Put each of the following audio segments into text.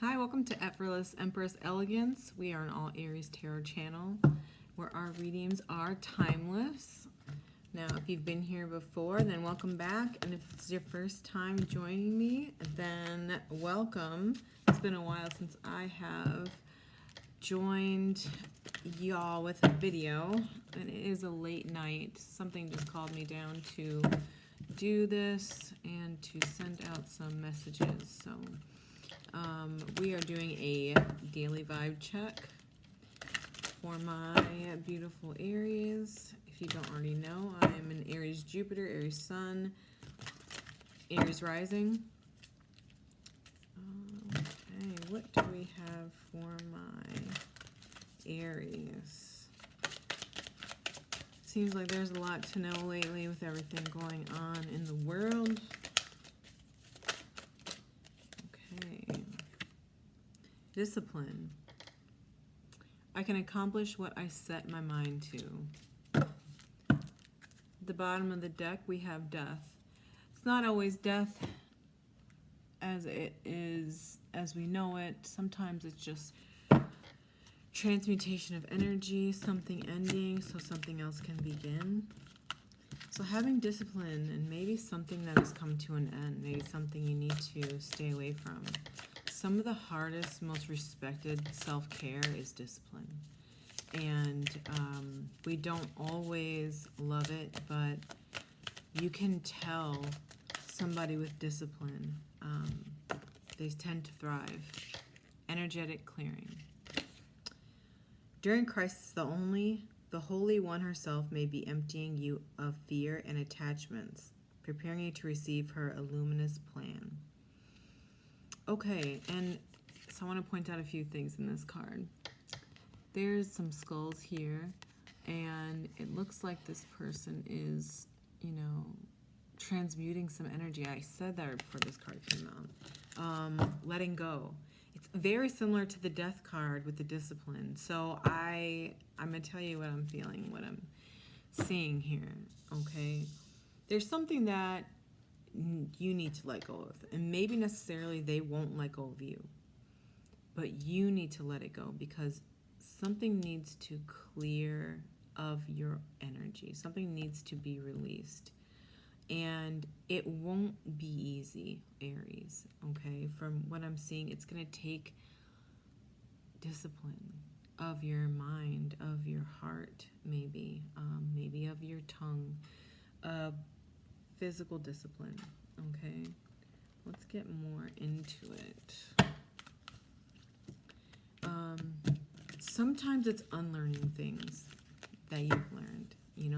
Hi, welcome to Effortless Empress Elegance. We are an all Aries tarot channel where our readings are timeless. Now, if you've been here before, then welcome back. And if it's your first time joining me, then welcome. It's been a while since I have joined y'all with a video, and it is a late night. Something just called me down to do this and to send out some messages. So we are doing a daily vibe check for my beautiful Aries. If you don't already know, I am an Aries Jupiter, Aries Sun, Aries Rising. Okay, what do we have for my Aries? Seems like there's a lot to know lately with everything going on in the world. Okay. Discipline. I can accomplish what I set my mind to. At the bottom of the deck, we have death. It's not always death as it is, as we know it. Sometimes it's just transmutation of energy, something ending so something else can begin. So having discipline and maybe something that has come to an end, maybe something you need to stay away from. Some of the hardest, most respected self-care is discipline. And we don't always love it, but you can tell somebody with discipline, they tend to thrive. Energetic clearing. During crisis, the Holy One herself may be emptying you of fear and attachments, preparing you to receive her luminous plan. Okay, and so I want to point out a few things in this card. There's some skulls here, and it looks like this person is, transmuting some energy. I said that before this card came out. Letting go. It's very similar to the death card with the discipline. So I'm going to tell you what I'm feeling, what I'm seeing here, okay? There's something that you need to let go of. And maybe necessarily they won't let go of you. But you need to let it go because something needs to clear of your energy. Something needs to be released. And it won't be easy, Aries, okay? From what I'm seeing, it's going to take discipline of your mind, of your heart, maybe of your tongue, physical discipline, okay? Let's get more into it. Sometimes it's unlearning things that you've learned,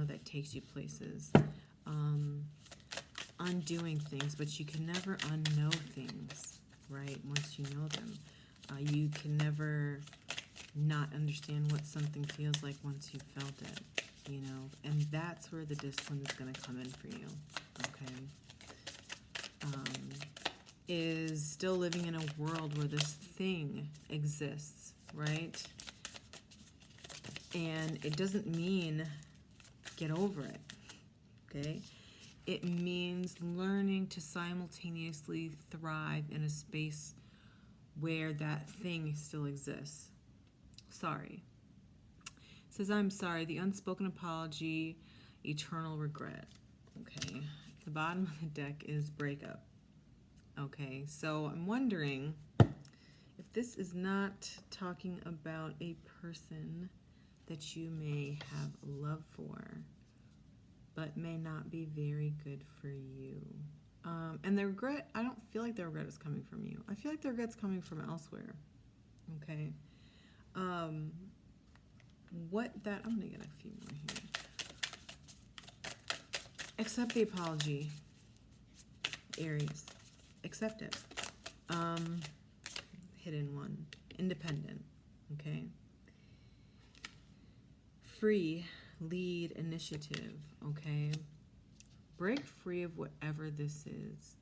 that takes you places. Undoing things, but you can never unknow things, right? Once you know them. You can never not understand what something feels like once you've felt it, and that's where the discipline is going to come in for you, okay? Is still living in a world where this thing exists, right? And it doesn't mean get over it, okay? It means learning to simultaneously thrive in a space where that thing still exists. Sorry. It says, I'm sorry, the unspoken apology, eternal regret. Okay. The bottom of the deck is breakup. Okay, so I'm wondering if this is not talking about a person that you may have love for, but may not be very good for you. And the regret, I don't feel like the regret is coming from you. I feel like the regret's coming from elsewhere. Okay. I'm gonna get a few more here. Accept the apology, Aries. Accept it. Hidden one. Independent. Okay. Free. Lead initiative, okay? Break free of whatever this is,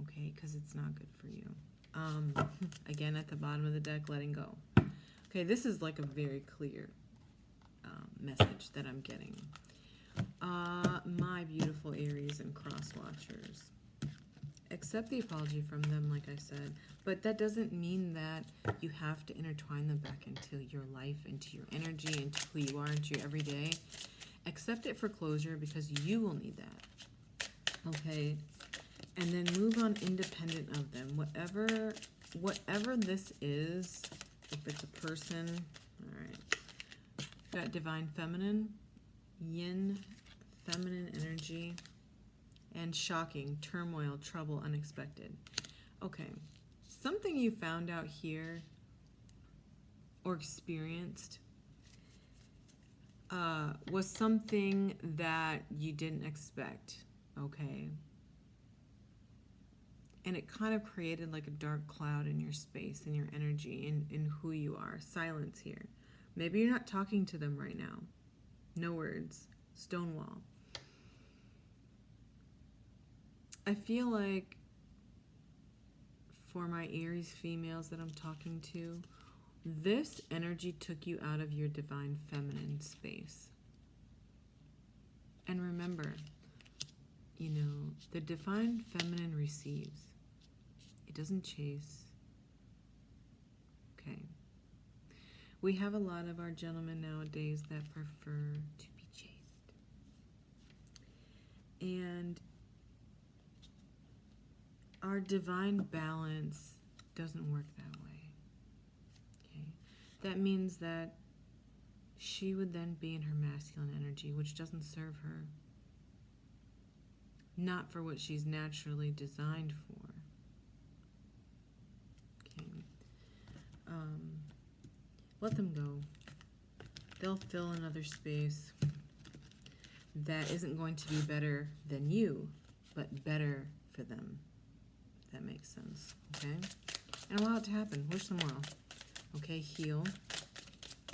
okay? Because it's not good for you. Again, at the bottom of the deck, letting go. Okay, this is like a very clear message that I'm getting. My beautiful Aries and cross watchers. accept the apology from them, like I said, but that doesn't mean that you have to intertwine them back into your life, into your energy, into who you are, into your everyday. Accept it for closure because you will need that. Okay? And then move on independent of them. Whatever this is, if it's a person, all right. Got divine feminine, yin, feminine energy, and shocking, turmoil, trouble, unexpected. Okay, something you found out here or experienced was something that you didn't expect, okay? And it kind of created like a dark cloud in your space, in your energy, in who you are. Silence here. Maybe you're not talking to them right now. No words. Stonewall. I feel like for my Aries females that I'm talking to, this energy took you out of your divine feminine space. And remember, you know, the divine feminine receives. It doesn't chase. Okay. We have a lot of our gentlemen nowadays that prefer to be chased. And our divine balance doesn't work that way. Okay? That means that she would then be in her masculine energy, which doesn't serve her. Not for what she's naturally designed for. Okay. Let them go. They'll fill another space that isn't going to be better than you, but better for them. If that makes sense. Okay? And allow it to happen. Wish them well. Okay? Heal.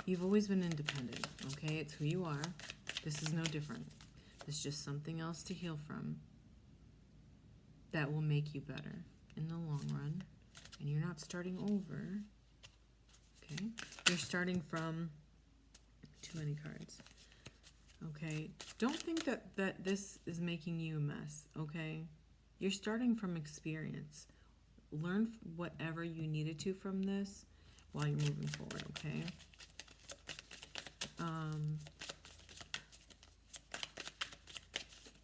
You've always been independent. Okay? It's who you are. This is no different. It's just something else to heal from that will make you better in the long run. And you're not starting over. Okay? You're starting from too many cards. Okay? Don't think that this is making you a mess. Okay? You're starting from experience. Learn whatever you needed to from this while you're moving forward. Okay?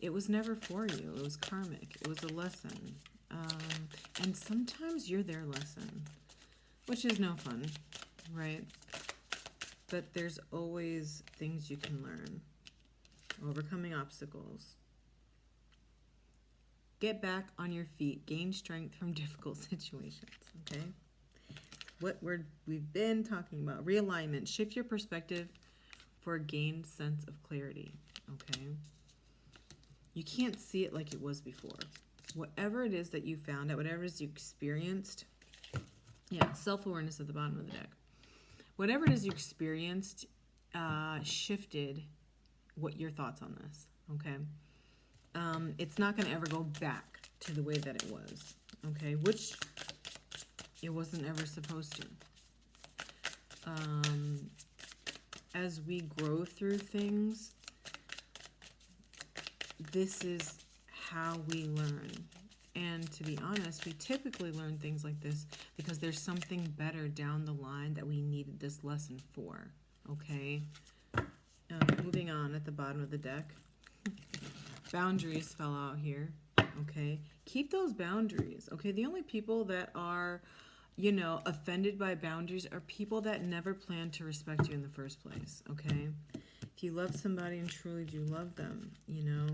It was never for you. It was karmic. It was a lesson. And sometimes you're their lesson, which is no fun, right? But there's always things you can learn. Overcoming obstacles. Get back on your feet. Gain strength from difficult situations, okay? What we've been talking about. Realignment. Shift your perspective for a gained sense of clarity, okay? You can't see it like it was before. Whatever it is that you found out, whatever it is you experienced, yeah, self-awareness at the bottom of the deck. Whatever it is you experienced shifted what your thoughts on this, okay? It's not going to ever go back to the way that it was, okay? Which it wasn't ever supposed to. As we grow through things, this is how we learn. And to be honest, we typically learn things like this because there's something better down the line that we needed this lesson for, okay? Moving on at the bottom of the deck. Boundaries fell out here, okay? Keep those boundaries, okay? The only people that are, you know, offended by boundaries are people that never plan to respect you in the first place, okay? If you love somebody and truly do love them, you know,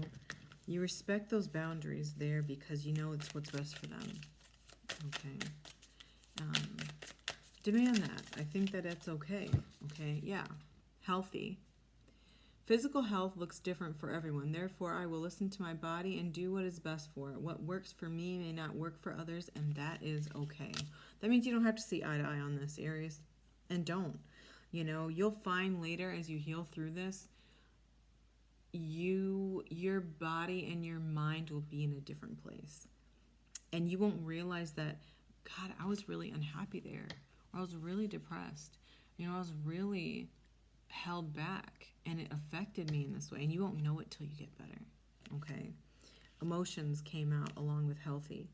you respect those boundaries there because you know it's what's best for them, okay? Demand that. I think that it's okay, okay? Yeah. Healthy. Physical health looks different for everyone. Therefore, I will listen to my body and do what is best for it. What works for me may not work for others, and that is okay. That means you don't have to see eye to eye on this, Aries. And don't. You know, you'll find later as you heal through this, your body and your mind will be in a different place. And you won't realize that, God, I was really unhappy there. Or I was really depressed. You know, I was really held back and it affected me in this way. And you won't know it till you get better. Okay? Emotions came out along with healthy.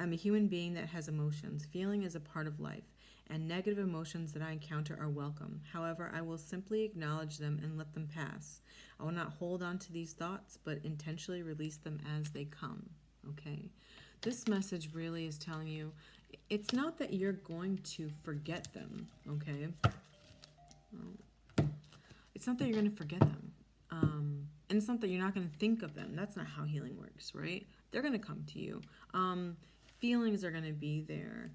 I'm a human being that has emotions. Feeling is a part of life, and negative emotions that I encounter are welcome. However, I will simply acknowledge them and let them pass. I will not hold on to these thoughts, but intentionally release them as they come. Okay? This message really is telling you it's not that you're going to forget them, okay? It's not that you're going to forget them. And it's not that you're not going to think of them. That's not how healing works, right? They're going to come to you. Feelings are going to be there.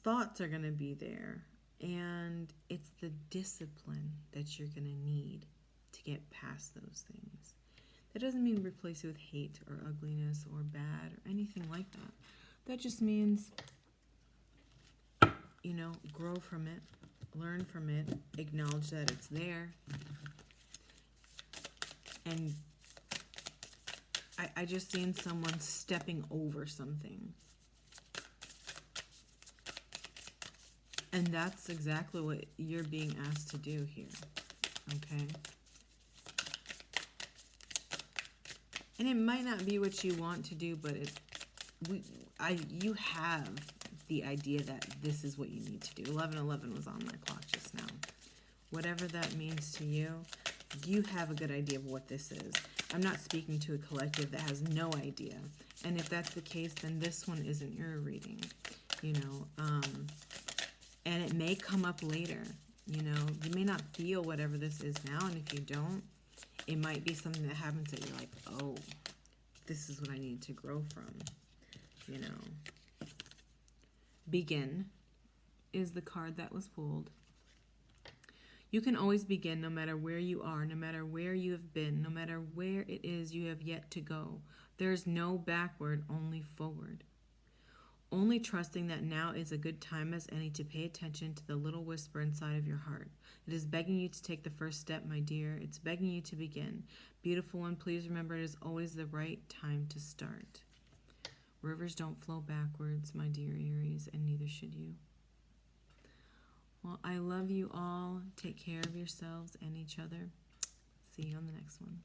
Thoughts are going to be there. And it's the discipline that you're going to need to get past those things. That doesn't mean replace it with hate or ugliness or bad or anything like that. That just means, grow from it, learn from it, acknowledge that it's there. And I just seen someone stepping over something. And that's exactly what you're being asked to do here, okay? And it might not be what you want to do, but you have the idea that this is what you need to do. 11:11 was on my clock just now. Whatever that means to you, you have a good idea of what this is. I'm not speaking to a collective that has no idea. And if that's the case, then this one isn't your reading, and it may come up later. You may not feel whatever this is now, and if you don't, it might be something that happens that you're like, oh, this is what I need to grow from, Begin is the card that was pulled. You can always begin no matter where you are, no matter where you have been, no matter where it is you have yet to go. There is no backward, only forward. Only trusting that now is a good time as any to pay attention to the little whisper inside of your heart. It is begging you to take the first step, my dear. It's begging you to begin. Beautiful one, please remember it is always the right time to start. Rivers don't flow backwards, my dear Aries, and neither should you. Well, I love you all. Take care of yourselves and each other. See you on the next one.